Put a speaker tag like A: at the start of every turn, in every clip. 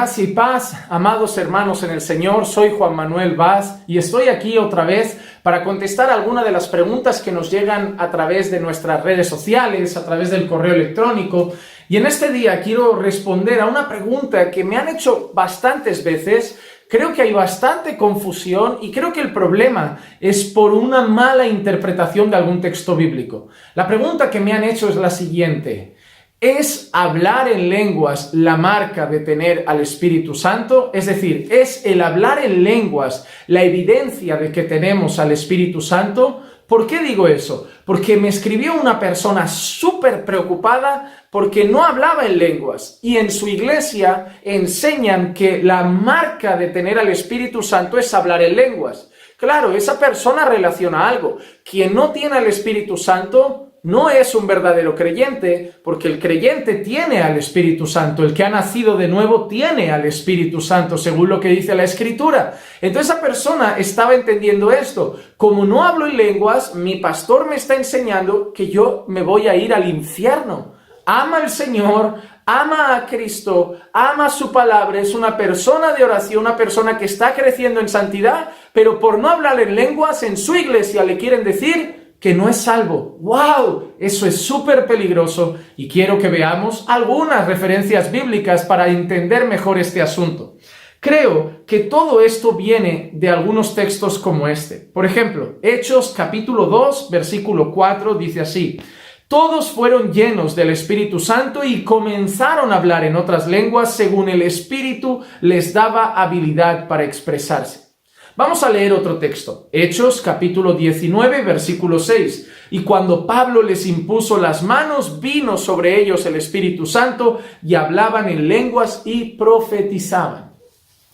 A: Gracia y paz, amados hermanos en el Señor, soy Juan Manuel Vaz y estoy aquí otra vez para contestar algunas de las preguntas que nos llegan a través de nuestras redes sociales, a través del correo electrónico. Y en este día quiero responder a una pregunta que me han hecho bastantes veces. Creo que hay bastante confusión y creo que el problema es por una mala interpretación de algún texto bíblico. La pregunta que me han hecho es la siguiente: ¿es hablar en lenguas la marca de tener al Espíritu Santo? Es decir, ¿es el hablar en lenguas la evidencia de que tenemos al Espíritu Santo? ¿Por qué digo eso? Porque me escribió una persona súper preocupada porque no hablaba en lenguas y en su iglesia enseñan que la marca de tener al Espíritu Santo es hablar en lenguas. Claro, esa persona relaciona algo. Quien no tiene al Espíritu Santo no es un verdadero creyente, porque el creyente tiene al Espíritu Santo. El que ha nacido de nuevo tiene al Espíritu Santo, según lo que dice la Escritura. Entonces esa persona estaba entendiendo esto. Como no hablo en lenguas, mi pastor me está enseñando que yo me voy a ir al infierno. Ama al Señor, ama a Cristo, ama su palabra, es una persona de oración, una persona que está creciendo en santidad, pero por no hablar en lenguas, en su iglesia le quieren decir que no es salvo. ¡Wow! Eso es súper peligroso y quiero que veamos algunas referencias bíblicas para entender mejor este asunto. Creo que todo esto viene de algunos textos como este. Por ejemplo, Hechos capítulo 2, versículo 4 dice así: todos fueron llenos del Espíritu Santo y comenzaron a hablar en otras lenguas según el Espíritu les daba habilidad para expresarse. Vamos a leer otro texto, Hechos capítulo 19, versículo 6. Y cuando Pablo les impuso las manos, vino sobre ellos el Espíritu Santo y hablaban en lenguas y profetizaban.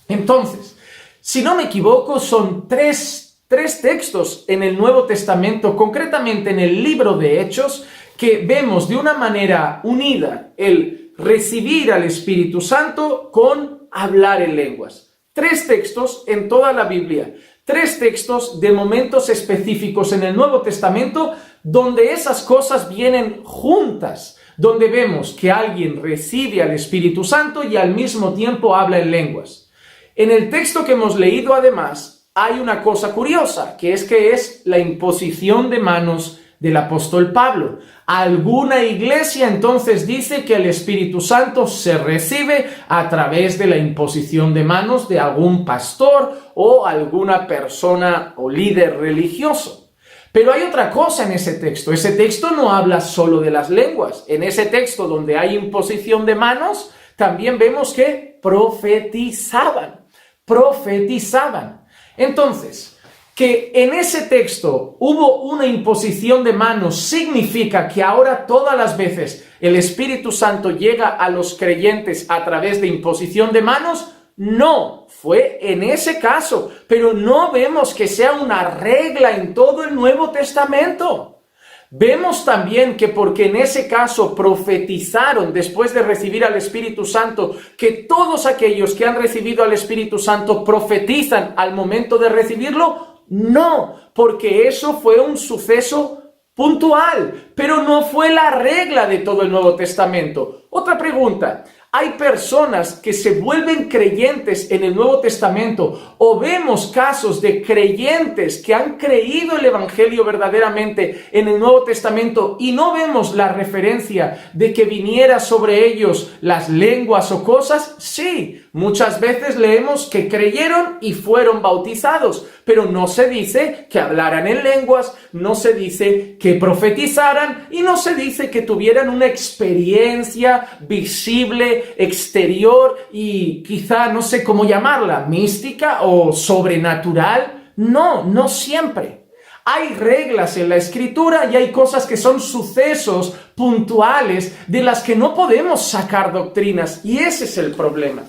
A: Entonces, si no me equivoco, son tres textos en el Nuevo Testamento, concretamente en el libro de Hechos, que vemos de una manera unida el recibir al Espíritu Santo con hablar en lenguas. 3 textos en toda la Biblia, 3 textos de momentos específicos en el Nuevo Testamento donde esas cosas vienen juntas, donde vemos que alguien recibe al Espíritu Santo y al mismo tiempo habla en lenguas. En el texto que hemos leído, además, hay una cosa curiosa, que es la imposición de manos del apóstol Pablo. Alguna iglesia entonces dice que el Espíritu Santo se recibe a través de la imposición de manos de algún pastor o alguna persona o líder religioso. Pero hay otra cosa en ese texto. Ese texto no habla solo de las lenguas. En ese texto donde hay imposición de manos, también vemos que profetizaban. Entonces, que en ese texto hubo una imposición de manos significa que ahora todas las veces el Espíritu Santo llega a los creyentes a través de imposición de manos. No, fue en ese caso, pero no vemos que sea una regla en todo el Nuevo Testamento. Vemos también que porque en ese caso profetizaron después de recibir al Espíritu Santo, que todos aquellos que han recibido al Espíritu Santo profetizan al momento de recibirlo. No, porque eso fue un suceso puntual, pero no fue la regla de todo el Nuevo Testamento. Otra pregunta: hay personas que se vuelven creyentes en el Nuevo Testamento, o vemos casos de creyentes que han creído el Evangelio verdaderamente en el Nuevo Testamento y no vemos la referencia de que viniera sobre ellos las lenguas o cosas. Sí, muchas veces leemos que creyeron y fueron bautizados, pero no se dice que hablaran en lenguas, no se dice que profetizaran y no se dice que tuvieran una experiencia visible, exterior y quizá no sé cómo llamarla, mística o sobrenatural. No siempre. Hay reglas en la Escritura y hay cosas que son sucesos puntuales de las que no podemos sacar doctrinas, y ese es el problema.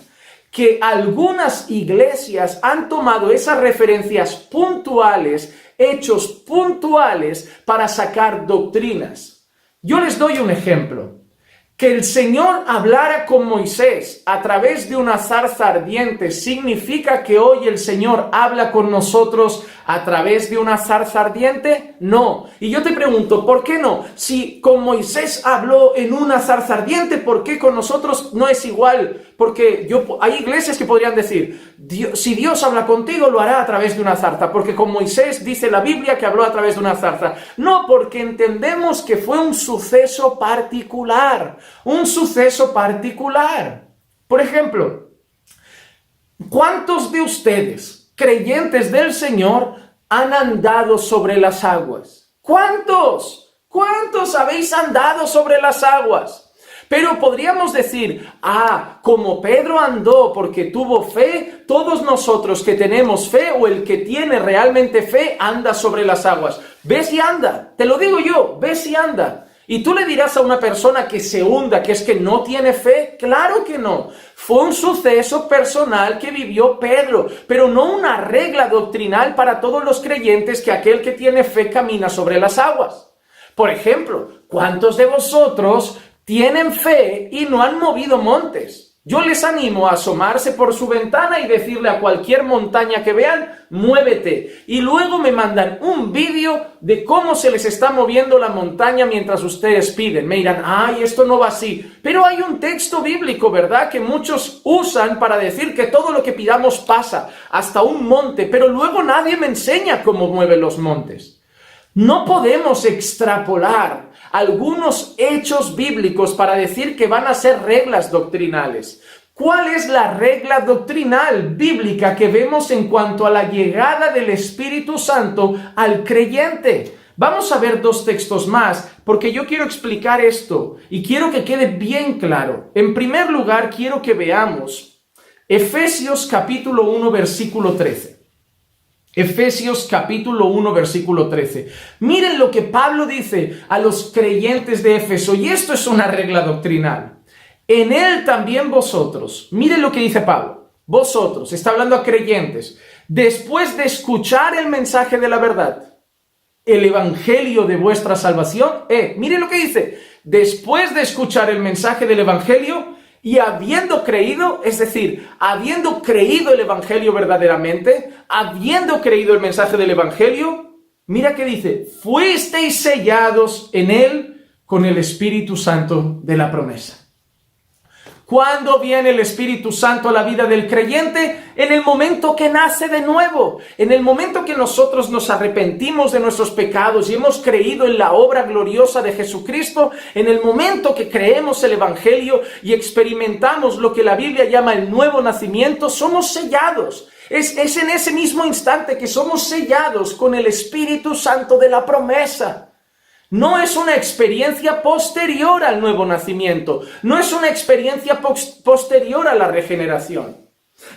A: Que algunas iglesias han tomado esas referencias puntuales, hechos puntuales, para sacar doctrinas. Yo les doy un ejemplo. Que el Señor hablara con Moisés a través de una zarza ardiente significa que hoy el Señor habla con nosotros a través de una zarza ardiente. No. Y yo te pregunto, ¿por qué no? Si con Moisés habló en una zarza ardiente, ¿por qué con nosotros no es igual? Porque hay iglesias que podrían decir, si Dios habla contigo, lo hará a través de una zarza, porque con Moisés dice la Biblia que habló a través de una zarza. No, porque entendemos que fue un suceso particular, Por ejemplo, ¿cuántos de ustedes, creyentes del Señor, han andado sobre las aguas? ¿Cuántos? ¿Cuántos habéis andado sobre las aguas? Pero podríamos decir, como Pedro andó porque tuvo fe, todos nosotros que tenemos fe o el que tiene realmente fe anda sobre las aguas. ¿Ves y anda? Te lo digo yo, ves y anda. ¿Y tú le dirás a una persona que se hunda que es que no tiene fe? Claro que no. Fue un suceso personal que vivió Pedro, pero no una regla doctrinal para todos los creyentes que aquel que tiene fe camina sobre las aguas. Por ejemplo, ¿cuántos de vosotros tienen fe y no han movido montes? Yo les animo a asomarse por su ventana y decirle a cualquier montaña que vean, muévete. Y luego me mandan un vídeo de cómo se les está moviendo la montaña mientras ustedes piden. Me dirán, esto no va así. Pero hay un texto bíblico, ¿verdad?, que muchos usan para decir que todo lo que pidamos pasa, hasta un monte. Pero luego nadie me enseña cómo mueven los montes. No podemos extrapolar algunos hechos bíblicos para decir que van a ser reglas doctrinales. ¿Cuál es la regla doctrinal bíblica que vemos en cuanto a la llegada del Espíritu Santo al creyente? Vamos a ver 2 textos más, porque yo quiero explicar esto y quiero que quede bien claro. En primer lugar, quiero que veamos Efesios capítulo 1, versículo 13. Efesios capítulo 1, versículo 13. Miren lo que Pablo dice a los creyentes de Éfeso, y esto es una regla doctrinal. En él también vosotros, miren lo que dice Pablo, vosotros, está hablando a creyentes, después de escuchar el mensaje de la verdad, el evangelio de vuestra salvación, miren lo que dice, después de escuchar el mensaje del evangelio, y habiendo creído, es decir, habiendo creído el evangelio verdaderamente, habiendo creído el mensaje del evangelio, mira que dice, fuisteis sellados en él con el Espíritu Santo de la promesa. ¿Cuándo viene el Espíritu Santo a la vida del creyente? En el momento que nace de nuevo, en el momento que nosotros nos arrepentimos de nuestros pecados y hemos creído en la obra gloriosa de Jesucristo, en el momento que creemos el Evangelio y experimentamos lo que la Biblia llama el nuevo nacimiento, somos sellados. Es en ese mismo instante que somos sellados con el Espíritu Santo de la promesa. No es una experiencia posterior al nuevo nacimiento, no es una experiencia posterior a la regeneración.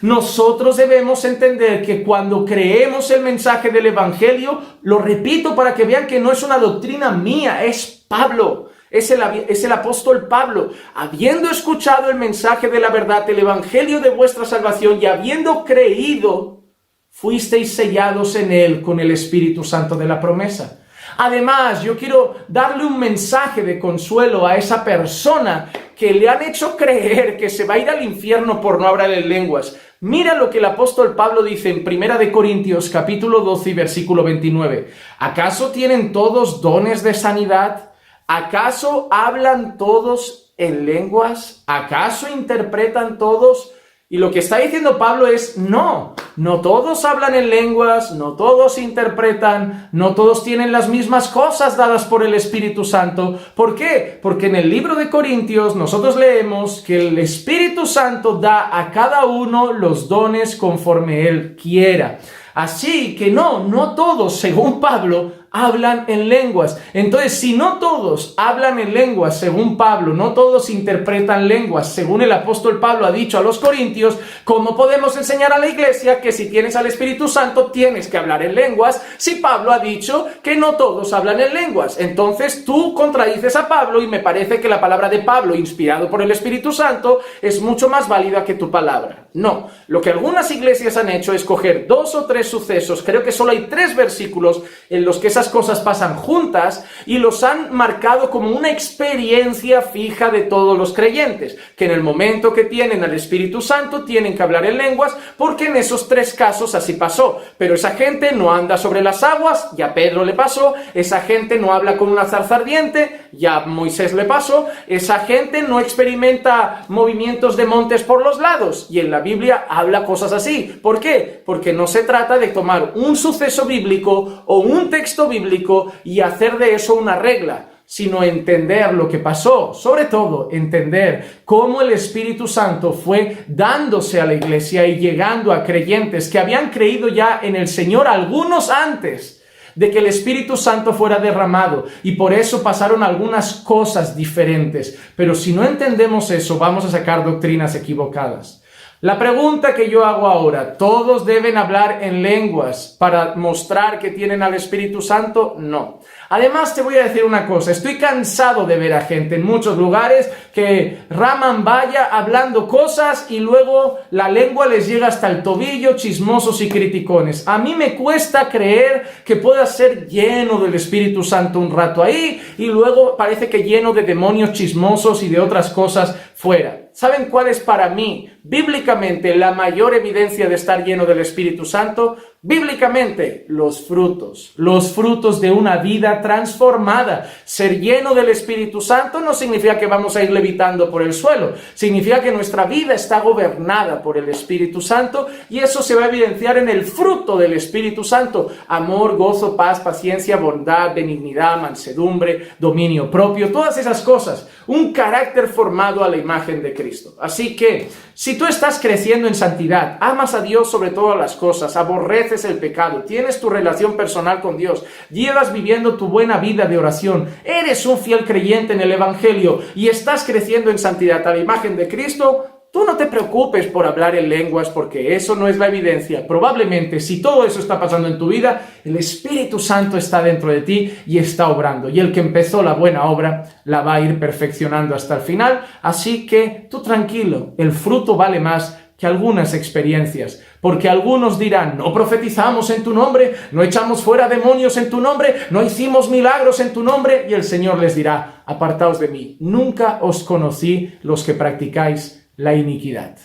A: Nosotros debemos entender que cuando creemos el mensaje del Evangelio, lo repito para que vean que no es una doctrina mía, es Pablo, es el apóstol Pablo. Habiendo escuchado el mensaje de la verdad, el Evangelio de vuestra salvación y habiendo creído, fuisteis sellados en él con el Espíritu Santo de la promesa. Además, yo quiero darle un mensaje de consuelo a esa persona que le han hecho creer que se va a ir al infierno por no hablar en lenguas. Mira lo que el apóstol Pablo dice en 1 Corintios capítulo 12 y versículo 29. ¿Acaso tienen todos dones de sanidad? ¿Acaso hablan todos en lenguas? ¿Acaso interpretan todos? Y lo que está diciendo Pablo es, no todos hablan en lenguas, no todos interpretan, no todos tienen las mismas cosas dadas por el Espíritu Santo. ¿Por qué? Porque en el libro de Corintios nosotros leemos que el Espíritu Santo da a cada uno los dones conforme Él quiera. Así que no todos, según Pablo, hablan en lenguas. Entonces, si no todos hablan en lenguas, según Pablo, no todos interpretan lenguas, según el apóstol Pablo ha dicho a los corintios, ¿cómo podemos enseñar a la iglesia que si tienes al Espíritu Santo tienes que hablar en lenguas? Si Pablo ha dicho que no todos hablan en lenguas. Entonces, tú contradices a Pablo y me parece que la palabra de Pablo, inspirado por el Espíritu Santo, es mucho más válida que tu palabra. No, lo que algunas iglesias han hecho es coger 2 o 3 sucesos, creo que solo hay 3 versículos en los que esas cosas pasan juntas y los han marcado como una experiencia fija de todos los creyentes, que en el momento que tienen al Espíritu Santo tienen que hablar en lenguas, porque en esos 3 casos así pasó. Pero esa gente no anda sobre las aguas, ya a Pedro le pasó, esa gente no habla con una zarza ardiente, ya Moisés le pasó, esa gente no experimenta movimientos de montes por los lados, y en la Biblia habla cosas así. ¿Por qué? Porque no se trata de tomar un suceso bíblico o un texto bíblico y hacer de eso una regla, sino entender lo que pasó, sobre todo entender cómo el Espíritu Santo fue dándose a la iglesia y llegando a creyentes que habían creído ya en el Señor algunos antes de que el Espíritu Santo fuera derramado, y por eso pasaron algunas cosas diferentes. Pero si no entendemos eso, vamos a sacar doctrinas equivocadas. La pregunta que yo hago ahora, ¿todos deben hablar en lenguas para mostrar que tienen al Espíritu Santo? No. Además, te voy a decir una cosa, estoy cansado de ver a gente en muchos lugares que raman vaya hablando cosas y luego la lengua les llega hasta el tobillo, chismosos y criticones. A mí me cuesta creer que puedas ser lleno del Espíritu Santo un rato ahí y luego parece que lleno de demonios chismosos y de otras cosas fuera. ¿Saben cuál es para mí, bíblicamente, la mayor evidencia de estar lleno del Espíritu Santo? Bíblicamente, los frutos de una vida transformada. Ser lleno del Espíritu Santo no significa que vamos a ir levitando por el suelo, significa que nuestra vida está gobernada por el Espíritu Santo, y eso se va a evidenciar en el fruto del Espíritu Santo: amor, gozo, paz, paciencia, bondad, benignidad, mansedumbre, dominio propio, todas esas cosas, un carácter formado a la imagen de Cristo. Así que, si tú estás creciendo en santidad, amas a Dios sobre todas las cosas, aborreces el pecado, tienes tu relación personal con Dios, llevas viviendo tu buena vida de oración, eres un fiel creyente en el Evangelio y estás creciendo en santidad a la imagen de Cristo, tú no te preocupes por hablar en lenguas, porque eso no es la evidencia. Probablemente, si todo eso está pasando en tu vida, el Espíritu Santo está dentro de ti y está obrando. Y el que empezó la buena obra la va a ir perfeccionando hasta el final. Así que tú tranquilo, el fruto vale más que algunas experiencias. Porque algunos dirán: no profetizamos en tu nombre, no echamos fuera demonios en tu nombre, no hicimos milagros en tu nombre. Y el Señor les dirá: apartaos de mí, nunca os conocí, los que practicáis la iniquidad.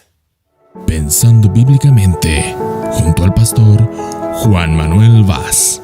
B: Pensando bíblicamente, junto al pastor Juan Manuel Vaz.